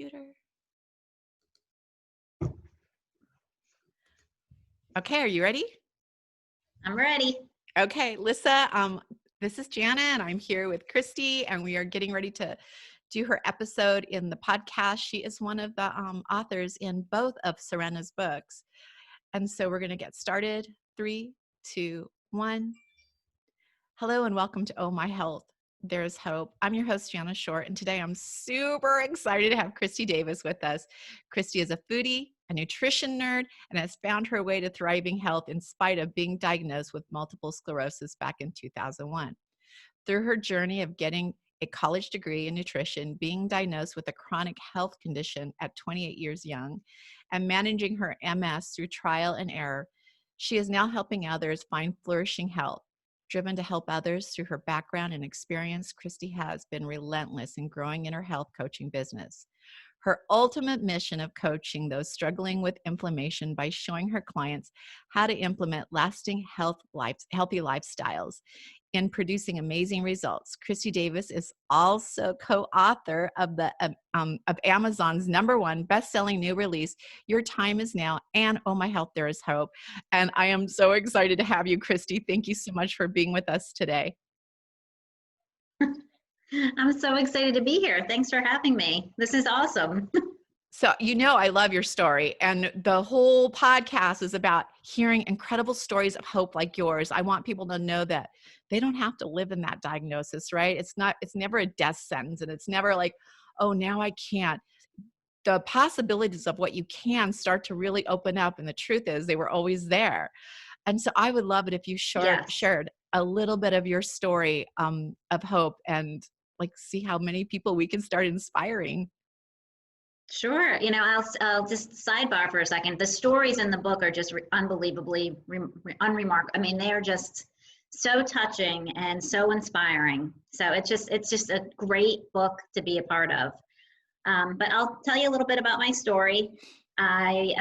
computer. Okay, are you ready? I'm ready. Okay, Lissa, this is Jana, and I'm here with Christi, and we are getting ready to do her episode in the podcast. She is one of the authors in both of Serena's books. And so we're going to get started. 3, 2, 1. Hello, and welcome to Oh My Health, There's Hope. I'm your host, Jana Short, and today I'm super excited to have Christi Davis with us. Christi is a foodie, a nutrition nerd, and has found her way to thriving health in spite of being diagnosed with multiple sclerosis back in 2001. Through her journey of getting a college degree in nutrition, being diagnosed with a chronic health condition at 28 years young, and managing her MS through trial and error, she is now helping others find flourishing health. Driven to help others through her background and experience, Christi has been relentless in growing in her health coaching business. Her ultimate mission of coaching those struggling with inflammation by showing her clients how to implement lasting healthy lifestyles in producing amazing results. Christi Davis is also co-author of of Amazon's #1 best-selling new release, Your Time Is Now, and Oh My Health, There Is Hope. And I am so excited to have you, Christi. Thank you so much for being with us today. I'm so excited to be here. Thanks for having me. This is awesome. So, I love your story, and the whole podcast is about hearing incredible stories of hope like yours. I want people to know that they don't have to live in that diagnosis, right? It's never a death sentence, and it's never like, oh, now I can't. The possibilities of what you can start to really open up, and the truth is they were always there. And so I would love it if you shared a little bit of your story of hope, and see how many people we can start inspiring. Sure. I'll just sidebar for a second. The stories in the book are just unbelievably unremarkable. I mean, they are just so touching and so inspiring. So it's just a great book to be a part of. But I'll tell you a little bit about my story. I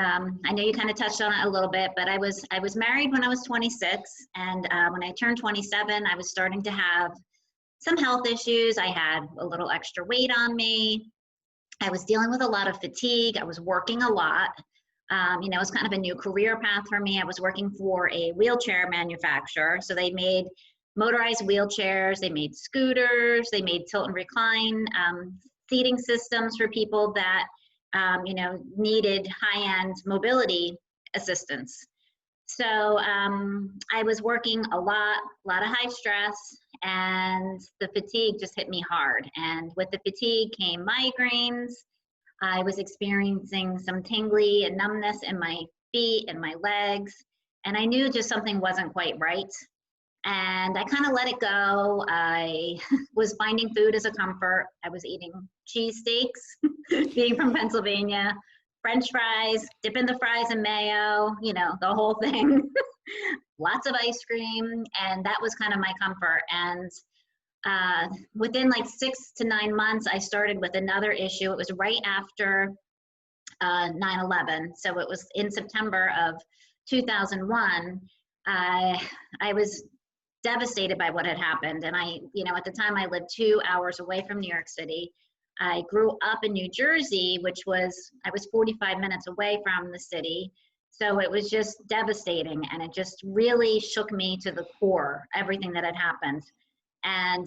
know you kind of touched on it a little bit, but I was married when I was 26, and when I turned 27, I was starting to have some health issues. I had a little extra weight on me. I was dealing with a lot of fatigue. I was working a lot. It was kind of a new career path for me. I was working for a wheelchair manufacturer. So they made motorized wheelchairs, they made scooters, they made tilt and recline seating systems for people that, needed high-end mobility assistance. So I was working a lot of high stress, and the fatigue just hit me hard. And with the fatigue came migraines. I was experiencing some tingly and numbness in my feet and my legs, and I knew just something wasn't quite right. And I kind of let it go. I was finding food as a comfort. I was eating cheesesteaks, being from Pennsylvania, French fries, dipping the fries in mayo, the whole thing. Lots of ice cream, and that was kind of my comfort. And within like 6 to 9 months, I started with another issue. It was right after 9/11. So it was in September of 2001. I was devastated by what had happened. And at the time I lived 2 hours away from New York City. I grew up in New Jersey, I was 45 minutes away from the city. So it was just devastating, and it just really shook me to the core, everything that had happened. And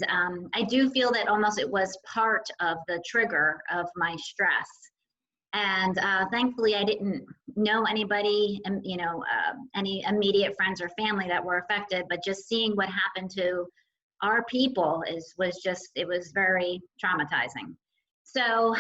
I do feel that almost it was part of the trigger of my stress. And thankfully I didn't know anybody, any immediate friends or family that were affected, but just seeing what happened to our people it was very traumatizing. So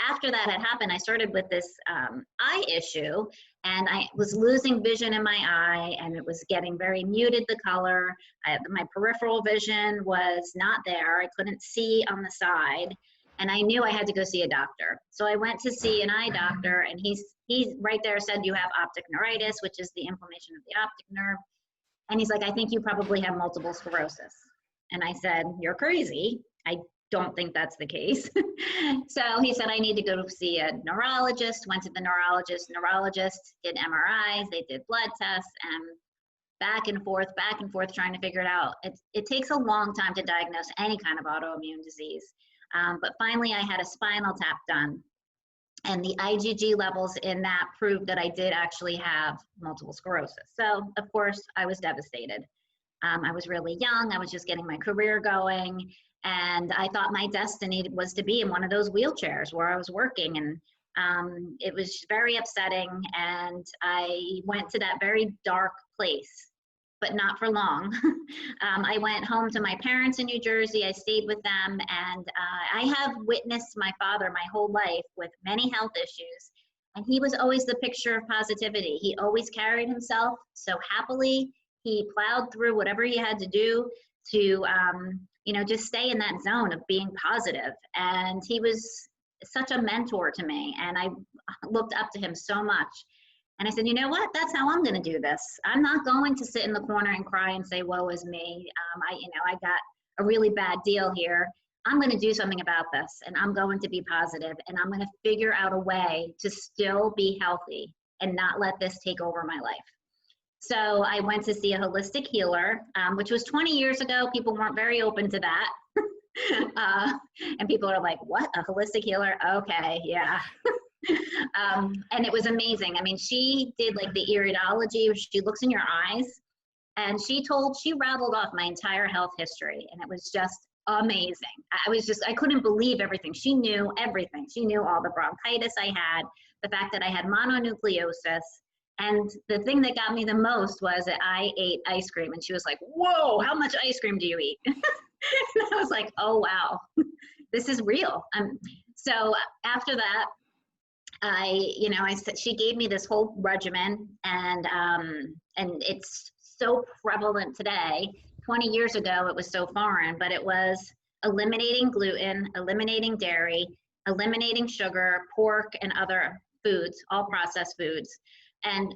after that had happened, I started with this eye issue, and I was losing vision in my eye, and it was getting very muted, the color. My peripheral vision was not there. I couldn't see on the side, and I knew I had to go see a doctor. So I went to see an eye doctor, and he right there said, you have optic neuritis, which is the inflammation of the optic nerve. And he's like, I think you probably have multiple sclerosis. And I said, you're crazy. I don't think that's the case. So he said, I need to go see a neurologist. Went to the neurologist did MRIs, they did blood tests, and back and forth trying to figure it out. It takes a long time to diagnose any kind of autoimmune disease. But finally, I had a spinal tap done. And the IgG levels in that proved that I did actually have multiple sclerosis. So, of course, I was devastated. I was really young. I was just getting my career going. And I thought my destiny was to be in one of those wheelchairs where I was working. And it was very upsetting. And I went to that very dark place, but not for long. I went home to my parents in New Jersey. I stayed with them. And I have witnessed my father my whole life with many health issues. And he was always the picture of positivity. He always carried himself so happily. He plowed through whatever he had to do to, just stay in that zone of being positive. And he was such a mentor to me. And I looked up to him so much. And I said, you know what? That's how I'm going to do this. I'm not going to sit in the corner and cry and say, woe is me. I got a really bad deal here. I'm going to do something about this, and I'm going to be positive, and I'm going to figure out a way to still be healthy and not let this take over my life. So I went to see a holistic healer, which was 20 years ago. People weren't very open to that. And people are like, what, a holistic healer? Okay, yeah. And it was amazing. I mean, she did like the iridology, where she looks in your eyes, and she rattled off my entire health history, and it was just amazing. I couldn't believe everything. She knew everything. She knew all the bronchitis I had, the fact that I had mononucleosis. And the thing that got me the most was that I ate ice cream, and she was like, whoa, how much ice cream do you eat? And I was like, oh, wow, this is real. So after that, she gave me this whole regimen, and it's so prevalent today. 20 years ago, it was so foreign, but it was eliminating gluten, eliminating dairy, eliminating sugar, pork, and other foods, all processed foods. And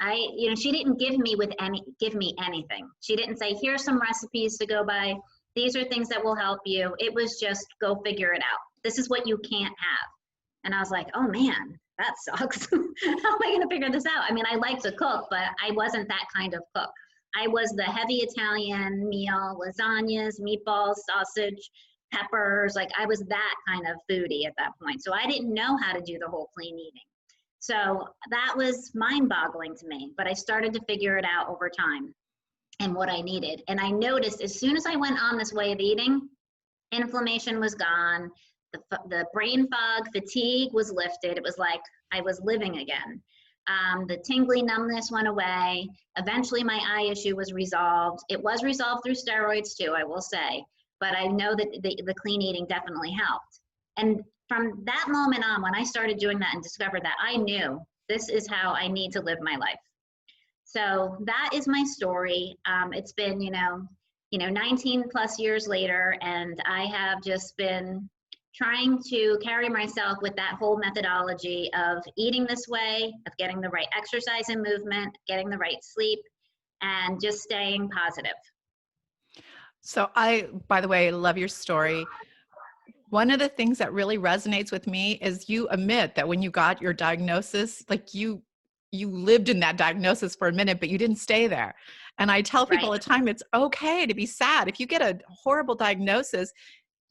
she didn't give me anything. She didn't say, here's some recipes to go by. These are things that will help you. It was just, go figure it out. This is what you can't have. And I was like, oh man, that sucks. How am I going to figure this out? I mean, I like to cook, but I wasn't that kind of cook. I was the heavy Italian meal, lasagnas, meatballs, sausage, peppers. Like, I was that kind of foodie at that point. So I didn't know how to do the whole clean eating. So that was mind-boggling to me, but I started to figure it out over time and what I needed. And I noticed as soon as I went on this way of eating, inflammation was gone. The brain fog, fatigue was lifted. It was like I was living again. The tingly numbness went away. Eventually my eye issue was resolved. It was resolved through steroids too, I will say, but I know that the clean eating definitely helped. And from that moment on, when I started doing that and discovered that, I knew this is how I need to live my life. So that is my story. It's been, 19 plus years later, and I have just been trying to carry myself with that whole methodology of eating this way, of getting the right exercise and movement, getting the right sleep, and just staying positive. So I, by the way, love your story. One of the things that really resonates with me is you admit that when you got your diagnosis, like you lived in that diagnosis for a minute, but you didn't stay there. And I tell people all the time, it's okay to be sad. If you get a horrible diagnosis,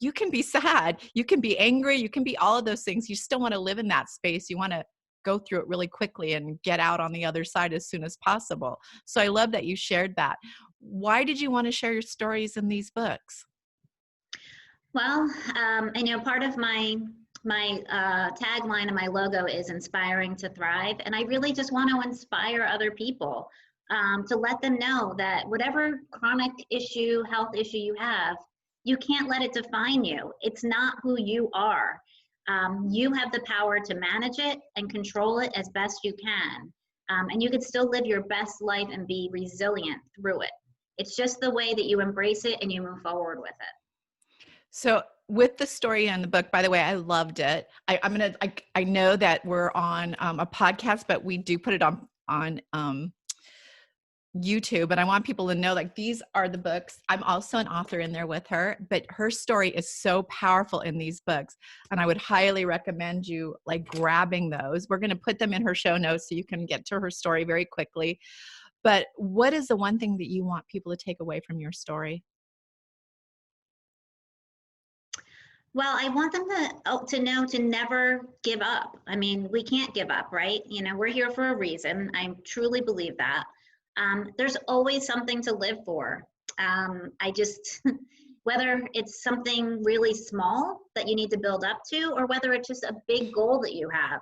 you can be sad, you can be angry, you can be all of those things. You still want to live in that space. You want to go through it really quickly and get out on the other side as soon as possible. So I love that you shared that. Why did you want to share your stories in these books? Well, part of my tagline and my logo is inspiring to thrive. And I really just want to inspire other people to let them know that whatever chronic issue, health issue you have, you can't let it define you. It's not who you are. You have the power to manage it and control it as best you can. And you can still live your best life and be resilient through it. It's just the way that you embrace it and you move forward with it. So with the story in the book, by the way, I loved it. I know that we're on a podcast, but we do put it on YouTube, and I want people to know, like, these are the books. I'm also an author in there with her, but her story is so powerful in these books, and I would highly recommend you like grabbing those. We're going to put them in her show notes so you can get to her story very quickly. But what is the one thing that you want people to take away from your story? Well, I want them to know to never give up. I mean, we can't give up, right? You know, we're here for a reason. I truly believe that. There's always something to live for. I just, whether it's something really small that you need to build up to, or whether it's just a big goal that you have,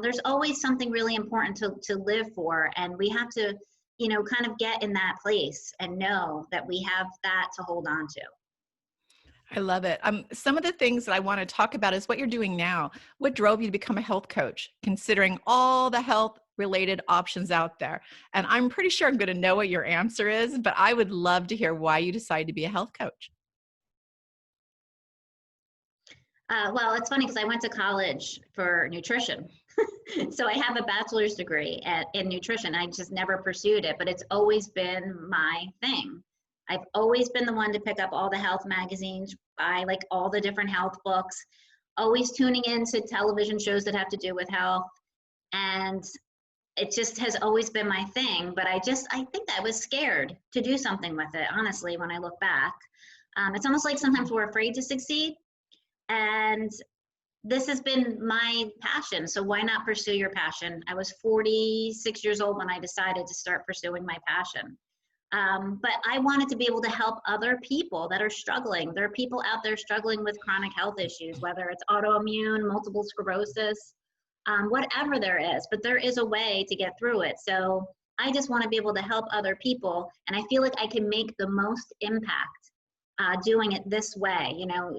there's always something really important to live for. And we have to, you know, kind of get in that place and know that we have that to hold on to. I love it. Some of the things that I want to talk about is what you're doing now. What drove you to become a health coach, considering all the health related options out there? And I'm pretty sure I'm going to know what your answer is, but I would love to hear why you decided to be a health coach. Well, it's funny because I went to college for nutrition. So I have a bachelor's degree in nutrition. I just never pursued it, but it's always been my thing. I've always been the one to pick up all the health magazines, buy like all the different health books, always tuning into television shows that have to do with health. And it just has always been my thing. But I think I was scared to do something with it, honestly, when I look back. It's almost like sometimes we're afraid to succeed. And this has been my passion. So why not pursue your passion? I was 46 years old when I decided to start pursuing my passion. But I wanted to be able to help other people that are struggling. There are people out there struggling with chronic health issues, whether it's autoimmune, multiple sclerosis, whatever there is, but there is a way to get through it. So I just want to be able to help other people. And I feel like I can make the most impact doing it this way. You know,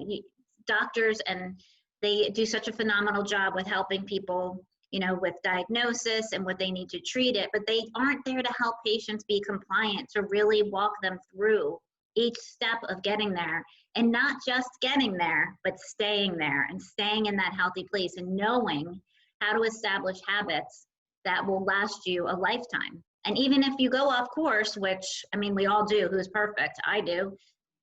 doctors, and they do such a phenomenal job with helping people, you know, with diagnosis and what they need to treat it, but they aren't there to help patients be compliant, to really walk them through each step of getting there, and not just getting there, but staying there and staying in that healthy place and knowing how to establish habits that will last you a lifetime. And even if you go off course, which, I mean, we all do, who's perfect? I do.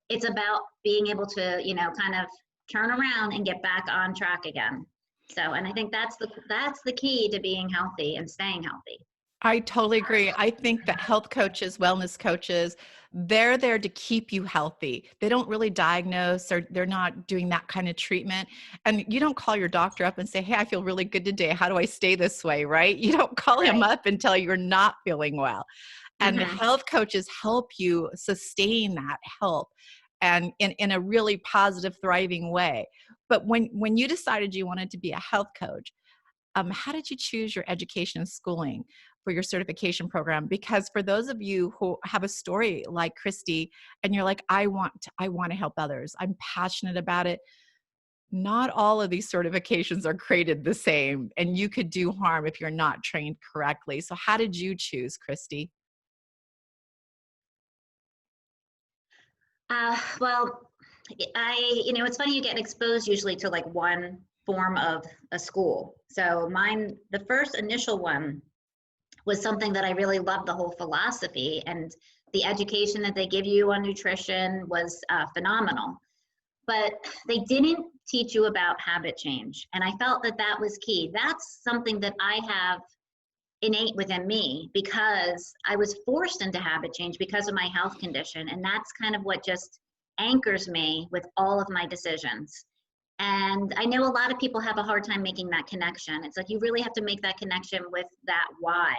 It's about being able to, you know, kind of turn around and get back on track again. So, and I think that's the key to being healthy and staying healthy. I totally agree. I think that health coaches, wellness coaches, they're there to keep you healthy. They don't really diagnose, or they're not doing that kind of treatment. And you don't call your doctor up and say, "Hey, I feel really good today. How do I stay this way?" Right? You don't call him Right. up until you're not feeling well. And the Mm-hmm. health coaches help you sustain that health and in a really positive, thriving way. But when you decided you wanted to be a health coach, how did you choose your education and schooling for your certification program? Because for those of you who have a story like Christi, and you're like, I want to help others, I'm passionate about it. Not all of these certifications are created the same, and you could do harm if you're not trained correctly. So how did you choose, Christi? Well, you know, it's funny, you get exposed usually to like one form of a school. So mine, the first initial one was something that I really loved, the whole philosophy, and the education that they give you on nutrition was phenomenal. But they didn't teach you about habit change. And I felt that that was key. That's something that I have innate within me because I was forced into habit change because of my health condition. And that's kind of what just anchors me with all of my decisions. And I know a lot of people have a hard time making that connection. It's like you really have to make that connection with that why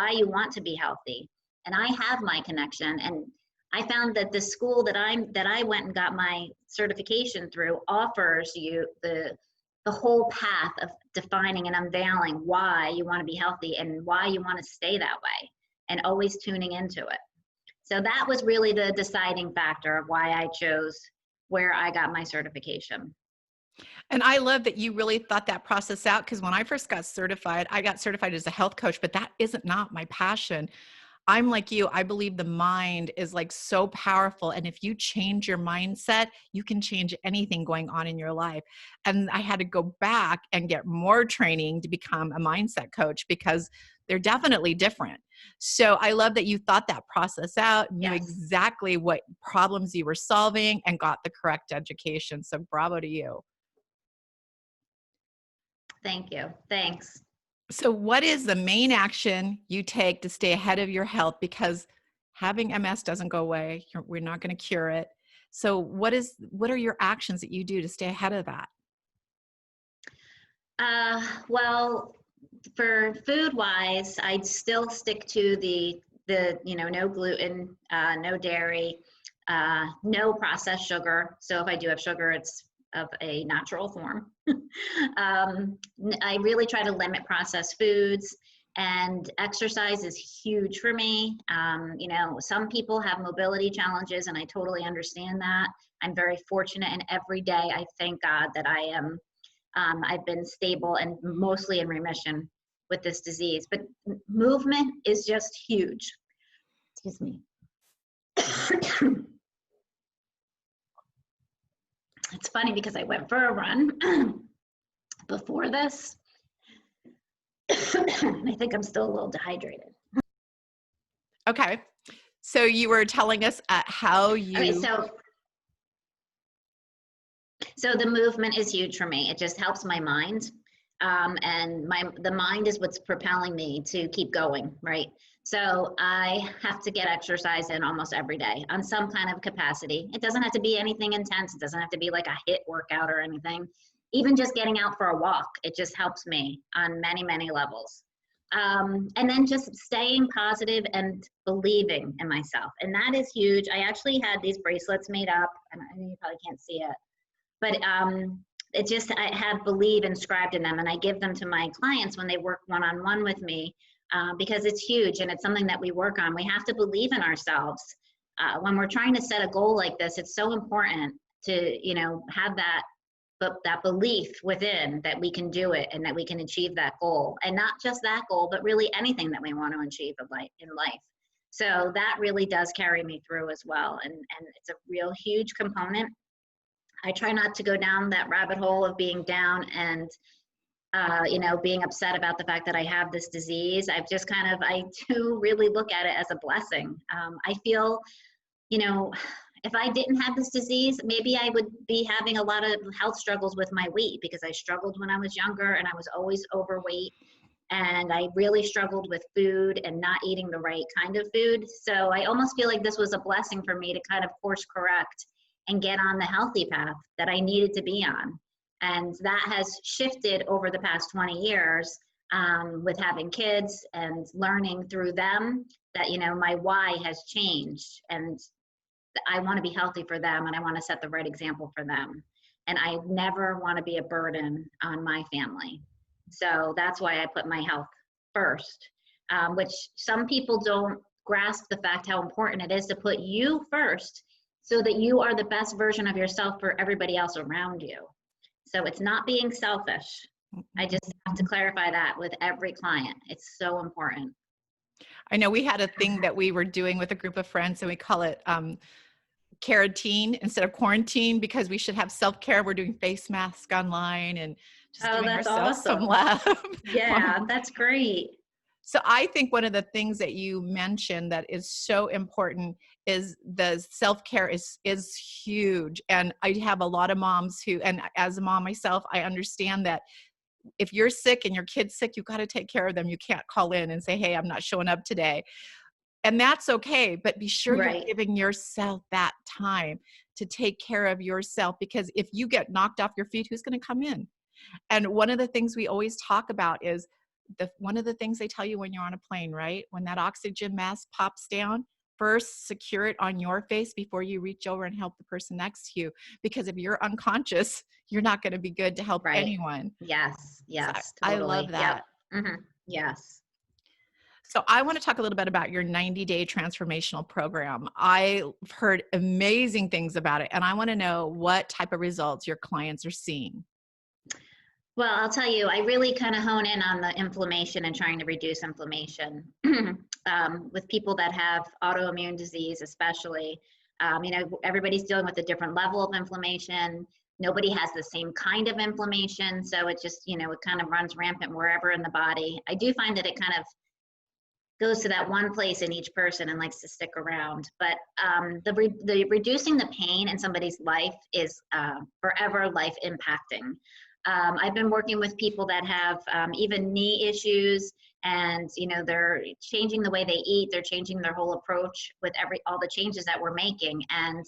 you want to be healthy. And I have my connection. And I found that the school that I went and got my certification through offers you the whole path of defining and unveiling why you want to be healthy and why you want to stay that way, and always tuning into it. So that was really the deciding factor of why I chose where I got my certification. And I love that you really thought that process out, because when I first got certified, I got certified as a health coach, but that isn't not my passion. I'm like you. I believe the mind is like so powerful. And if you change your mindset, you can change anything going on in your life. And I had to go back and get more training to become a mindset coach, because they're definitely different. So I love that you thought that process out, knew Yes. exactly what problems you were solving, and got the correct education. So bravo to you. Thank you. Thanks. So, what is the main action you take to stay ahead of your health? Because having MS doesn't go away. We're not going to cure it. So what are your actions that you do to stay ahead of that? Well, for food wise, I'd still stick to the no gluten, no dairy, no processed sugar. So if I do have sugar, it's of a natural form. I really try to limit processed foods, and exercise is huge for me. Some people have mobility challenges, and I totally understand that. I'm very fortunate, and every day I thank God that I've been stable and mostly in remission with this disease. But movement is just huge. Excuse me. It's funny because I went for a run before this. I think I'm still a little dehydrated. Okay. So you were telling us how you... Okay, so the movement is huge for me. It just helps my mind. And the mind is what's propelling me to keep going, right? So I have to get exercise in almost every day on some kind of capacity. It doesn't have to be anything intense. It doesn't have to be like a HIIT workout or anything. Even just getting out for a walk, it just helps me on many, many levels. And then just staying positive and believing in myself. And that is huge. I actually had these bracelets made up, and I know you probably can't see it, but I have believe inscribed in them, and I give them to my clients when they work one-on-one with me, because it's huge and it's something that we work on. We have to believe in ourselves. When we're trying to set a goal like this, it's so important to, have that belief within that we can do it and that we can achieve that goal. And not just that goal, but really anything that we want to achieve in life. So that really does carry me through as well. And it's a real huge component. I try not to go down that rabbit hole of being down and, being upset about the fact that I have this disease. I do really look at it as a blessing. I feel, if I didn't have this disease, maybe I would be having a lot of health struggles with my weight, because I struggled when I was younger and I was always overweight. And I really struggled with food and not eating the right kind of food. So I almost feel like this was a blessing for me to kind of course correct and get on the healthy path that I needed to be on. And that has shifted over the past 20 years with having kids and learning through them that, my why has changed. And I want to be healthy for them, and I want to set the right example for them. And I never want to be a burden on my family. So that's why I put my health first, which some people don't grasp the fact how important it is to put you first, so that you are the best version of yourself for everybody else around you. So it's not being selfish. I just have to clarify that with every client. It's so important. I know we had a thing that we were doing with a group of friends, and we call it quarantine instead of quarantine, because we should have self-care. We're doing face masks online and just giving ourselves some love. Yeah, that's great. So I think one of the things that you mentioned that is so important is the self-care is huge. And I have a lot of moms who, and as a mom myself, I understand that if you're sick and your kid's sick, you got to take care of them. You can't call in and say, hey, I'm not showing up today. And that's okay, but be sure you're giving yourself that time to take care of yourself, because if you get knocked off your feet, who's going to come in? And one of the things we always talk about is one of the things they tell you when you're on a plane, right? When that oxygen mask pops down, first secure it on your face before you reach over and help the person next to you. Because if you're unconscious, you're not going to be good to help anyone. Yes, So totally. I love that. Yep. Mm-hmm. Yes. So I want to talk a little bit about your 90-day transformational program. I've heard amazing things about it, and I want to know what type of results your clients are seeing. Well, I'll tell you, I really kind of hone in on the inflammation and trying to reduce inflammation with people that have autoimmune disease, especially. Everybody's dealing with a different level of inflammation. Nobody has the same kind of inflammation. So it just, it kind of runs rampant wherever in the body. I do find that it kind of goes to that one place in each person and likes to stick around. But the reducing the pain in somebody's life is forever life impacting. I've been working with people that have even knee issues, and they're changing the way they eat. They're changing their whole approach with all the changes that we're making, and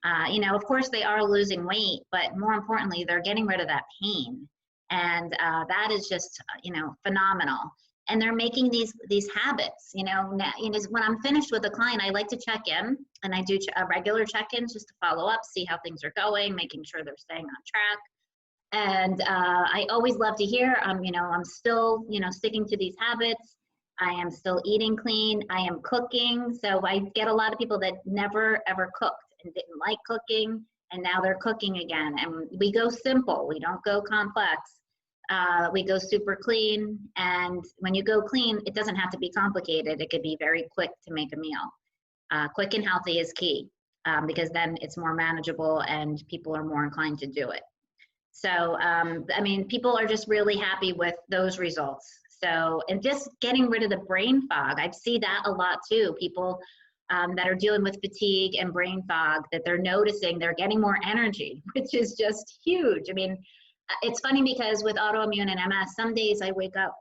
Of course they are losing weight, but more importantly, they're getting rid of that pain. And that is just, phenomenal. And they're making these habits, when I'm finished with a client, I like to check in, and I do regular check-ins just to follow up, see how things are going, making sure they're staying on track. And I always love to hear, I'm still, sticking to these habits. I am still eating clean. I am cooking. So I get a lot of people that never ever cooked and didn't like cooking, and now they're cooking again. And we go simple. We don't go complex. We go super clean. And when you go clean, it doesn't have to be complicated. It could be very quick to make a meal. Quick and healthy is key, because then it's more manageable and people are more inclined to do it. So, people are just really happy with those results. So, and just getting rid of the brain fog. I see that a lot too. People that are dealing with fatigue and brain fog, that they're noticing they're getting more energy, which is just huge. It's funny because with autoimmune and MS, some days I wake up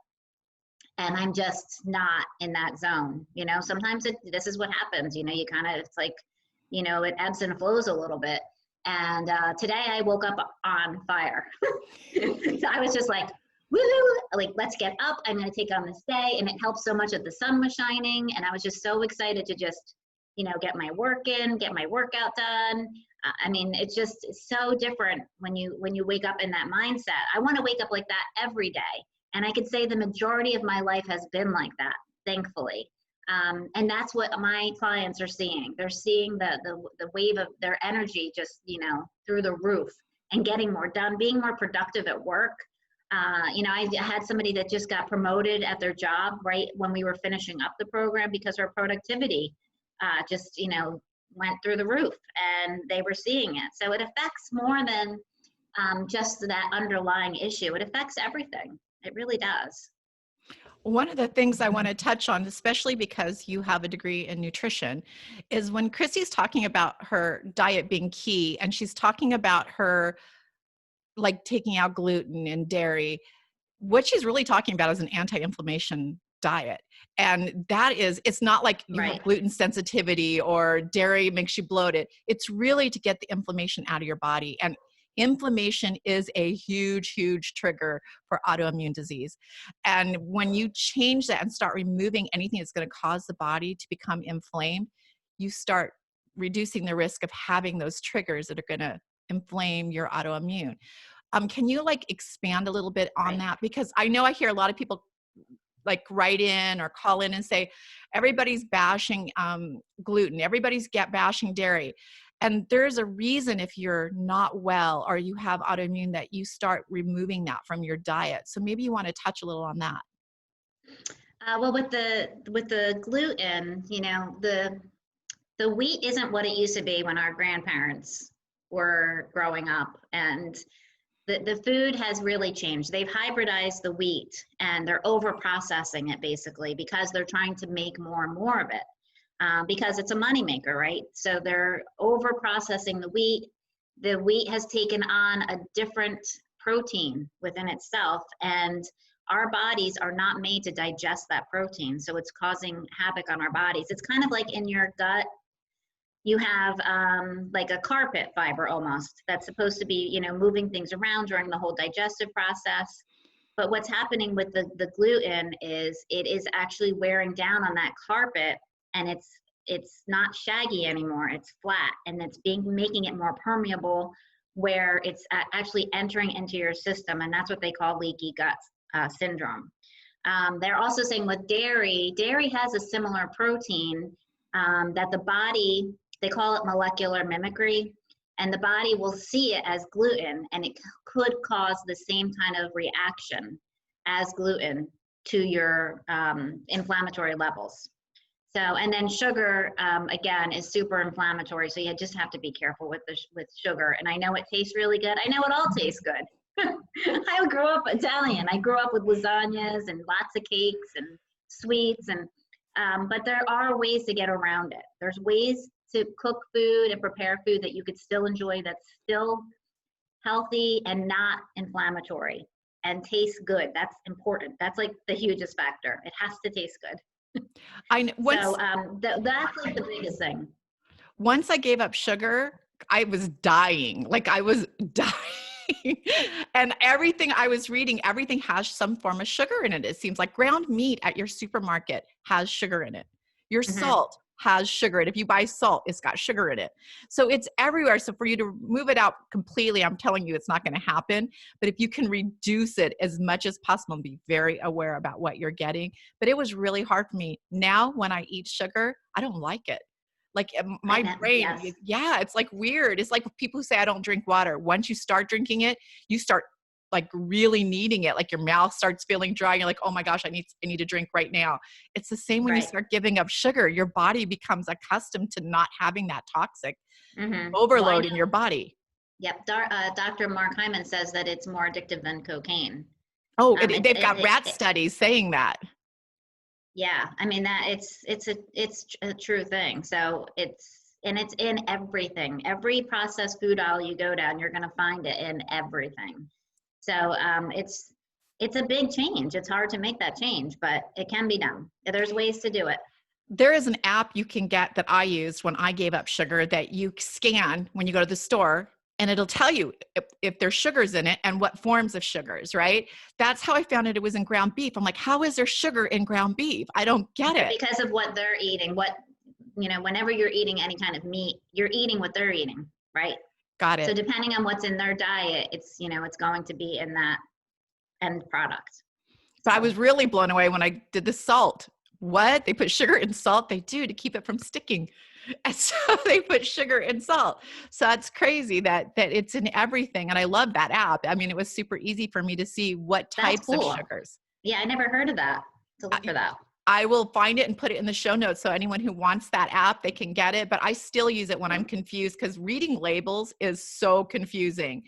and I'm just not in that zone. Sometimes this is what happens. You kind of, it's like, it ebbs and flows a little bit. And today I woke up on fire. So I was just like, woohoo, like, let's get up. I'm going to take on this day. And it helped so much that the sun was shining. And I was just so excited to just, get my work in, get my workout done. It's so different when you wake up in that mindset. I want to wake up like that every day. And I could say the majority of my life has been like that, thankfully. And that's what my clients are seeing. They're seeing the wave of their energy just, through the roof, and getting more done, being more productive at work. I had somebody that just got promoted at their job right when we were finishing up the program, because her productivity just, went through the roof, and they were seeing it. So it affects more than just that underlying issue. It affects everything. It really does. One of the things I want to touch on, especially because you have a degree in nutrition, is when Christi's talking about her diet being key, and she's talking about her like taking out gluten and dairy, what she's really talking about is an anti-inflammation diet. And that is, it's not like you have gluten sensitivity or dairy makes you bloated. It's really to get the inflammation out of your body. And inflammation is a huge, huge trigger for autoimmune disease. And when you change that and start removing anything that's going to cause the body to become inflamed, you start reducing the risk of having those triggers that are going to inflame your autoimmune. Can you expand a little bit on that? Because I know I hear a lot of people write in or call in and say, everybody's bashing gluten, everybody's bashing dairy. And there's a reason, if you're not well or you have autoimmune, that you start removing that from your diet. So maybe you want to touch a little on that. Well, with the gluten, the wheat isn't what it used to be when our grandparents were growing up, and the food has really changed. They've hybridized the wheat, and they're over processing it basically because they're trying to make more and more of it. Because it's a moneymaker, right? So they're over processing the wheat. The wheat has taken on a different protein within itself, and our bodies are not made to digest that protein. So it's causing havoc on our bodies. It's kind of like in your gut, you have like a carpet fiber almost that's supposed to be, moving things around during the whole digestive process. But what's happening with the gluten is it is actually wearing down on that carpet, and it's not shaggy anymore. It's flat, and it's making it more permeable, where it's actually entering into your system, and that's what they call leaky gut syndrome. They're also saying with dairy has a similar protein that the body, they call it molecular mimicry, and the body will see it as gluten, and it could cause the same kind of reaction as gluten to your inflammatory levels. So, and then sugar, again, is super inflammatory. So you just have to be careful with sugar. And I know it tastes really good. I know it all tastes good. I grew up Italian. I grew up with lasagnas and lots of cakes and sweets. But there are ways to get around it. There's ways to cook food and prepare food that you could still enjoy, that's still healthy and not inflammatory and tastes good. That's important. That's like the hugest factor. It has to taste good. That's like the biggest thing. Once I gave up sugar, I was dying. Like I was dying. And everything I was reading, everything has some form of sugar in it. It seems like ground meat at your supermarket has sugar in it. Your Hmm. salt has sugar in it. If you buy salt, it's got sugar in it. So it's everywhere. So for you to move it out completely, I'm telling you, it's not going to happen. But if you can reduce it as much as possible and be very aware about what you're getting. But it was really hard for me. Now, when I eat sugar, I don't like it. Like I my know. brain, Yes. yeah, it's like weird. It's like people who say I don't drink water. Once you start drinking it, you start like really needing it. Like your mouth starts feeling dry. And you're like, oh my gosh, I need to drink right now. It's the same when you Right. start giving up sugar. Your body becomes accustomed to not having that toxic Well, I overload in know. your body. Yep. Dr. Mark Hyman says that it's more addictive than cocaine. Oh, It, they've it, got it, rat it, studies saying that. yeah. I mean that it's a true thing. So it's in everything. Every processed food aisle you go down, you're going to find it in everything. So it's a big change. It's hard to make that change, but it can be done. There's ways to do it. There is an app you can get that I used when I gave up sugar that you scan when you go to the store, and it'll tell you if there's sugars in it and what forms of sugars, right? That's how I found it. It was in ground beef. I'm like, how is there sugar in ground beef? I don't get it. Because of what they're eating. Whenever you're eating any kind of meat, you're eating what they're eating, right? Got So it. depending on what's in their diet, it's going to be in that end product. But I So was really blown away when I did the salt. What? They put sugar in salt? They do to keep it from sticking. And so they put sugar and salt. So that's crazy that it's in everything. And I love that app. I mean, it was super easy for me to see what that's types of cool. sugars. Yeah, I never heard of that. To look for that. I will find it and put it in the show notes. So anyone who wants that app, they can get it. But I still use it when I'm confused because reading labels is so confusing.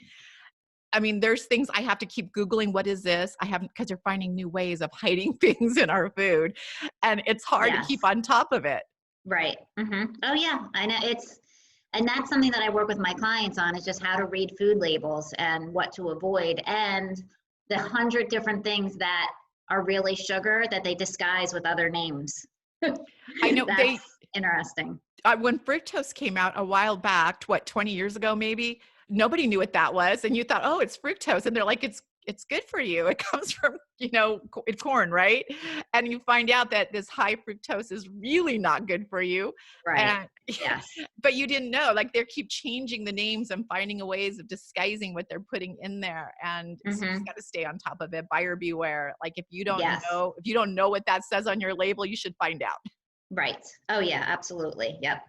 I mean, there's things I have to keep Googling. What is this? I haven't, because they're finding new ways of hiding things in our food. And it's hard to Yes. keep on top of it. Right. Oh yeah, I know and that's something that I work with my clients on is just how to read food labels and what to avoid and the 100 different things that are really sugar that they disguise with other names. I know That's interesting. when fructose came out a while back, 20 years ago, maybe, nobody knew what that was. And you thought, oh, it's fructose. And they're like, it's good for you. It comes from, corn, right? And you find out that this high fructose is really not good for you. Right. And, Yes. but you didn't know, like they keep changing the names and finding a ways of disguising what they're putting in there. And so you just got to stay on top of it. Buyer beware. Like if you don't Yes. know what that says on your label, you should find out. Right. Oh yeah, absolutely. Yep.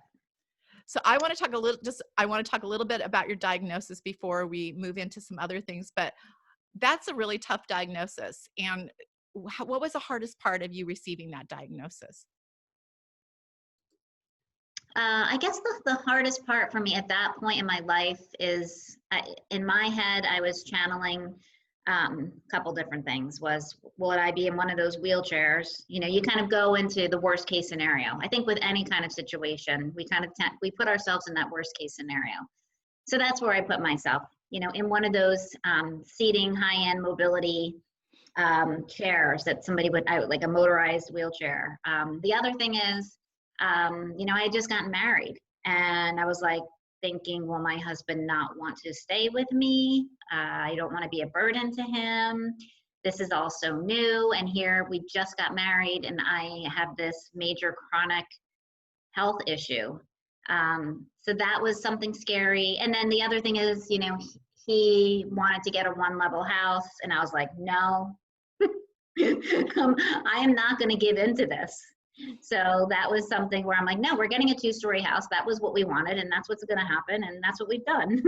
So I want to talk a little bit about your diagnosis before we move into some other things, but that's a really tough diagnosis. And what was the hardest part of you receiving that diagnosis? I guess the hardest part for me at that point in my life is in my head, I was channeling a couple different things. Would I be in one of those wheelchairs? You kind of go into the worst case scenario. I think with any kind of situation, we put ourselves in that worst case scenario. So that's where I put myself, in one of those seating, high-end mobility chairs that like a motorized wheelchair. The other thing is, I had just gotten married and I was like thinking, will my husband not want to stay with me? I don't want to be a burden to him. This is also new. And here we just got married and I have this major chronic health issue. So that was something scary. And then the other thing is, he wanted to get a 1-level house and I was like, no, I am not going to give into this. So that was something where I'm like, no, we're getting a 2-story house. That was what we wanted, and that's what's going to happen, and that's what we've done.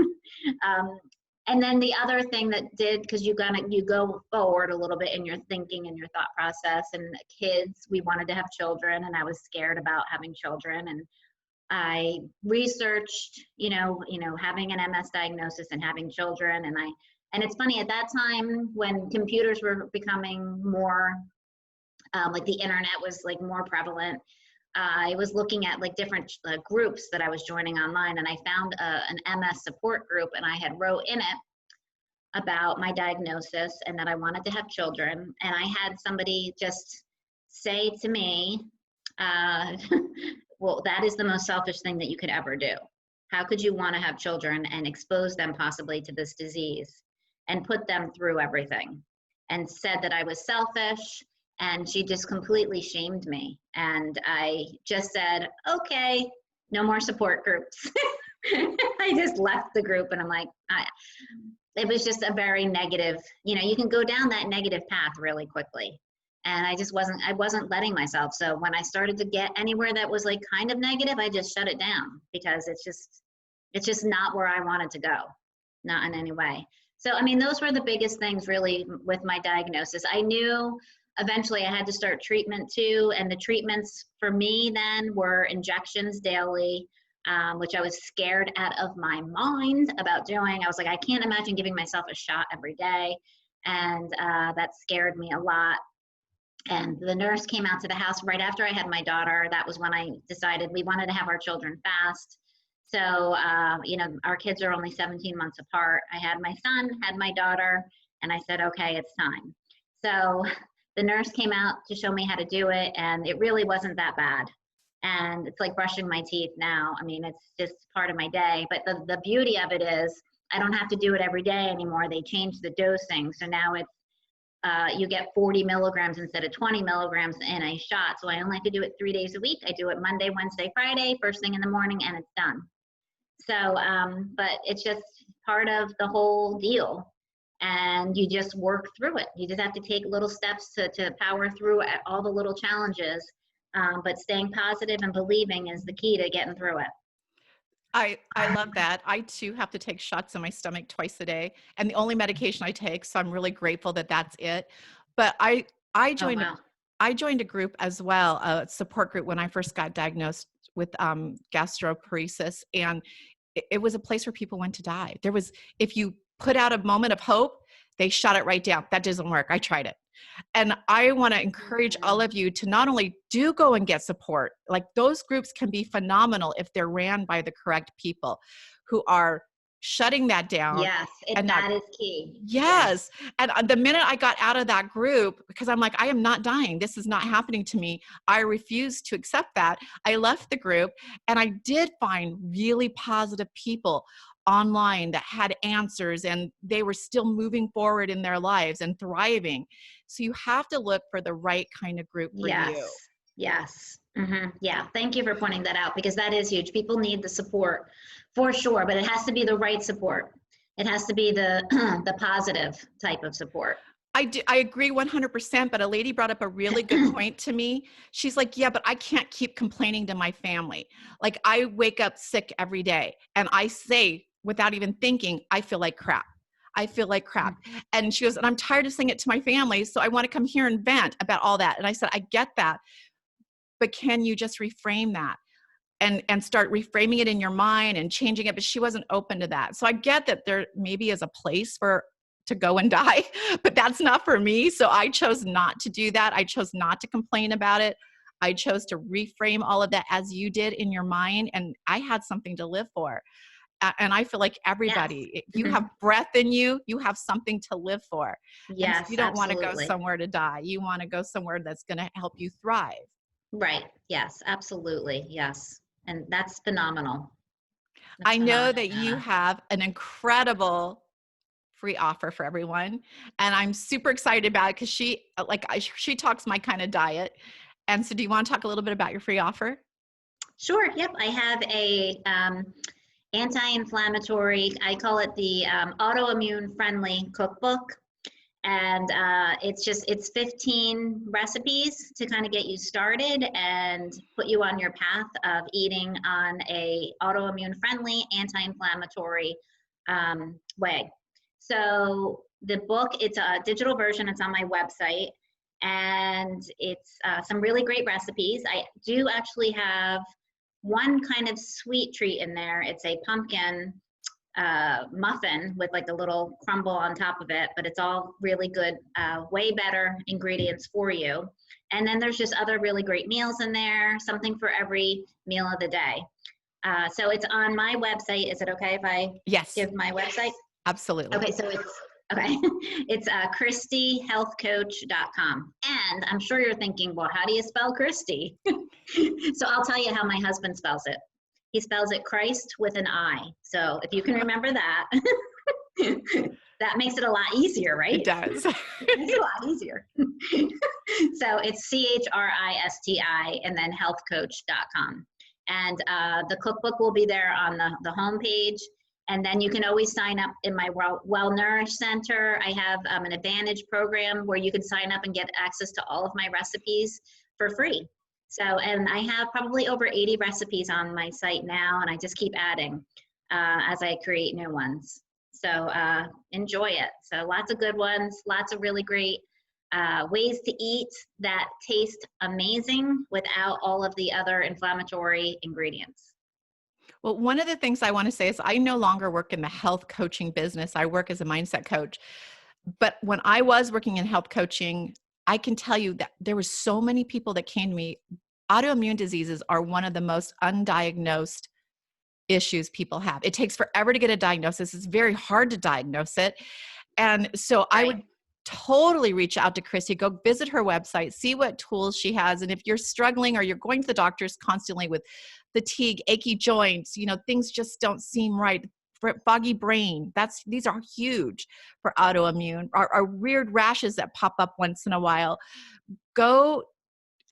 And then the other thing that did, because you go forward a little bit in your thinking and your thought process, and kids, we wanted to have children, and I was scared about having children, and I researched, having an MS diagnosis and having children, and it's funny at that time when computers were becoming more like the internet was like more prevalent. I was looking at like different groups that I was joining online, and I found an MS support group, and I had wrote in it about my diagnosis and that I wanted to have children. And I had somebody just say to me, well, that is the most selfish thing that you could ever do. how could you want to have children and expose them possibly to this disease and put them through everything? And said that I was selfish, and she just completely shamed me. And I just said, okay, no more support groups. I just left the group, and I'm like, it was just a very negative, you can go down that negative path really quickly. And I wasn't letting myself. So when I started to get anywhere that was like kind of negative, I just shut it down, because it's just not where I wanted to go, not in any way. So, I mean, those were the biggest things really with my diagnosis. I knew eventually I had to start treatment too. And the treatments for me then were injections daily, which I was scared out of my mind about doing. I was like, I can't imagine giving myself a shot every day. And that scared me a lot. And the nurse came out to the house right after I had my daughter. That was when I decided we wanted to have our children fast. So, our kids are only 17 months apart. I had my son, had my daughter, and I said, okay, it's time. So the nurse came out to show me how to do it, and it really wasn't that bad. And it's like brushing my teeth now. I mean, it's just part of my day. But the beauty of it is I don't have to do it every day anymore. They changed the dosing. So now it's, you get 40 milligrams instead of 20 milligrams in a shot. So I only have to do it 3 days a week. I do it Monday, Wednesday, Friday, first thing in the morning, and it's done. So, but it's just part of the whole deal. And you just work through it. You just have to take little steps to power through all the little challenges. But staying positive and believing is the key to getting through it. I love that. I too have to take shots in my stomach twice a day, and the only medication I take, so I'm really grateful that that's it. But I joined Oh, wow. I joined a group as well, a support group, when I first got diagnosed with gastroparesis, and it was a place where people went to die. If you put out a moment of hope, they shut it right down. That doesn't work. I tried it. And I want to encourage all of you to not only do go and get support, like those groups can be phenomenal if they're ran by the correct people who are shutting that down. Yes, And that is key. yes. And the minute I got out of that group, because I'm like, I am not dying. This is not happening to me. I refuse to accept that. I left the group, and I did find really positive people online that had answers, and they were still moving forward in their lives and thriving. So you have to look for the right kind of group for you. Yes. Mm-hmm. Yeah. Thank you for pointing that out, because that is huge. People need the support for sure, but it has to be the right support. It has to be the the positive type of support. I agree 100%, but a lady brought up a really good point to me. She's like, yeah, but I can't keep complaining to my family. Like, I wake up sick every day, and I say, without even thinking, I feel like crap. I feel like crap. And she goes, and I'm tired of saying it to my family, so I want to come here and vent about all that. And I said, I get that, but can you just reframe that? And start reframing it in your mind and changing it. But she wasn't open to that. So I get that there maybe is a place to go and die, but that's not for me. So I chose not to do that. I chose not to complain about it. I chose to reframe all of that as you did in your mind. And I had something to live for. And I feel like everybody, Yes. if you have breath in you, you have something to live for. Yes, and you don't want to go absolutely. somewhere to die. You want to go somewhere that's going to help you thrive. Right. Yes, absolutely. Yes. And that's phenomenal. I That's know phenomenal, that you Jana. have an incredible free offer for everyone, and I'm super excited about it because she talks my kind of diet. And so, do you want to talk a little bit about your free offer? Sure. Yep. I have a anti-inflammatory, I call it the autoimmune friendly cookbook. And it's 15 recipes to kind of get you started and put you on your path of eating on a autoimmune friendly, anti-inflammatory way. So the book, it's a digital version, it's on my website, and it's some really great recipes. I do actually have one kind of sweet treat in there. It's a pumpkin muffin with like a little crumble on top of it, but it's all really good, way better ingredients for you. And then there's just other really great meals in there, something for every meal of the day. So it's on my website. Is it okay if I give my website? Absolutely. Okay, so it's ChristiHealthCoach.com. And I'm sure you're thinking, well, how do you spell Christi? So I'll tell you how my husband spells it. He spells it Christ with an I. So if you can remember that, that makes it a lot easier, right? It does. It makes it a lot easier. So it's CHRISTI and then healthcoach.com. And the cookbook will be there on the homepage. And then you can always sign up in my Well Nourished Center. I have an Advantage program where you can sign up and get access to all of my recipes for free. So, and I have probably over 80 recipes on my site now, and I just keep adding as I create new ones. So enjoy it. So lots of good ones, lots of really great ways to eat that taste amazing without all of the other inflammatory ingredients. Well, one of the things I want to say is I no longer work in the health coaching business. I work as a mindset coach. But when I was working in health coaching, I can tell you that there were so many people that came to me. Autoimmune diseases are one of the most undiagnosed issues people have. It takes forever to get a diagnosis. It's very hard to diagnose it. And so I would totally reach out to Christi, go visit her website, see what tools she has. And if you're struggling or you're going to the doctors constantly with fatigue, achy joints, things just don't seem right, foggy brain, these are huge for autoimmune, or weird rashes that pop up once in a while. Go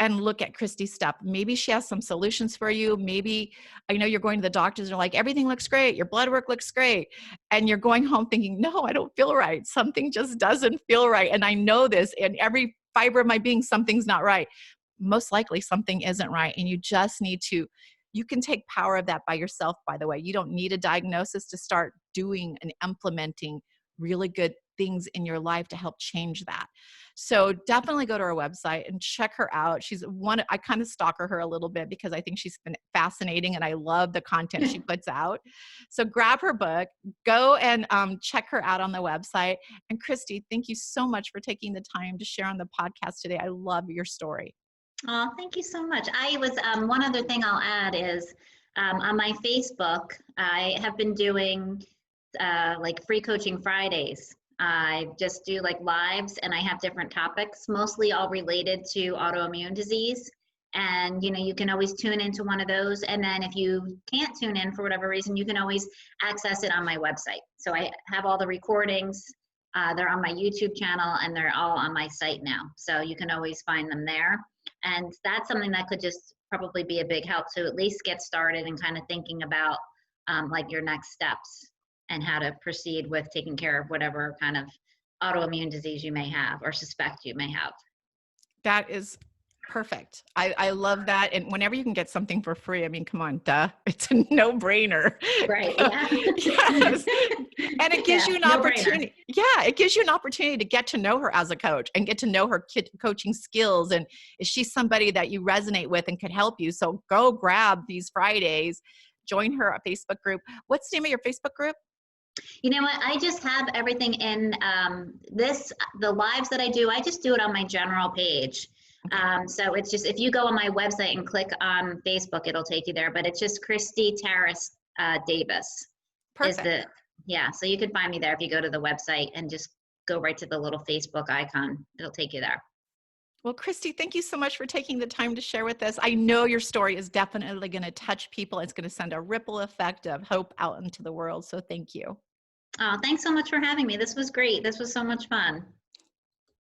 and look at Christi's stuff. Maybe she has some solutions for you. Maybe, I know you're going to the doctors and they're like, everything looks great. Your blood work looks great. And you're going home thinking, no, I don't feel right. Something just doesn't feel right. And I know this, and every fiber of my being, something's not right. Most likely something isn't right. And you just need to, you can take power of that by yourself, by the way. You don't need a diagnosis to start doing and implementing really good things in your life to help change that. So definitely go to her website and check her out. I kind of stalk her a little bit because I think she's been fascinating and I love the content she puts out. So grab her book, go and check her out on the website. And Christi, thank you so much for taking the time to share on the podcast today. I love your story. Oh, thank you so much. I was, one other thing I'll add is on my Facebook, I have been doing like free coaching Fridays. I just do like lives and I have different topics, mostly all related to autoimmune disease. And, you can always tune into one of those. And then if you can't tune in for whatever reason, you can always access it on my website. So I have all the recordings. They're on my YouTube channel and they're all on my site now. So you can always find them there. And that's something that could just probably be a big help to at least get started and kind of thinking about like your next steps and how to proceed with taking care of whatever kind of autoimmune disease you may have or suspect you may have. That is perfect. I love that. And whenever you can get something for free, I mean, come on, duh. It's a no-brainer. Right. Yeah. Yes. And it gives you an opportunity. No-brainer. Yeah. It gives you an opportunity to get to know her as a coach and get to know her coaching skills. And is she somebody that you resonate with and could help you? So go grab these Fridays, join her Facebook group. What's the name of your Facebook group? You know what? I just have everything in the lives that I do, I just do it on my general page. So it's just, if you go on my website and click on Facebook, it'll take you there, but it's just Christi Davis. Perfect. So you can find me there if you go to the website and just go right to the little Facebook icon. It'll take you there. Well, Christi, thank you so much for taking the time to share with us. I know your story is definitely going to touch people. It's going to send a ripple effect of hope out into the world. So thank you. Oh, thanks so much for having me. This was great. This was so much fun.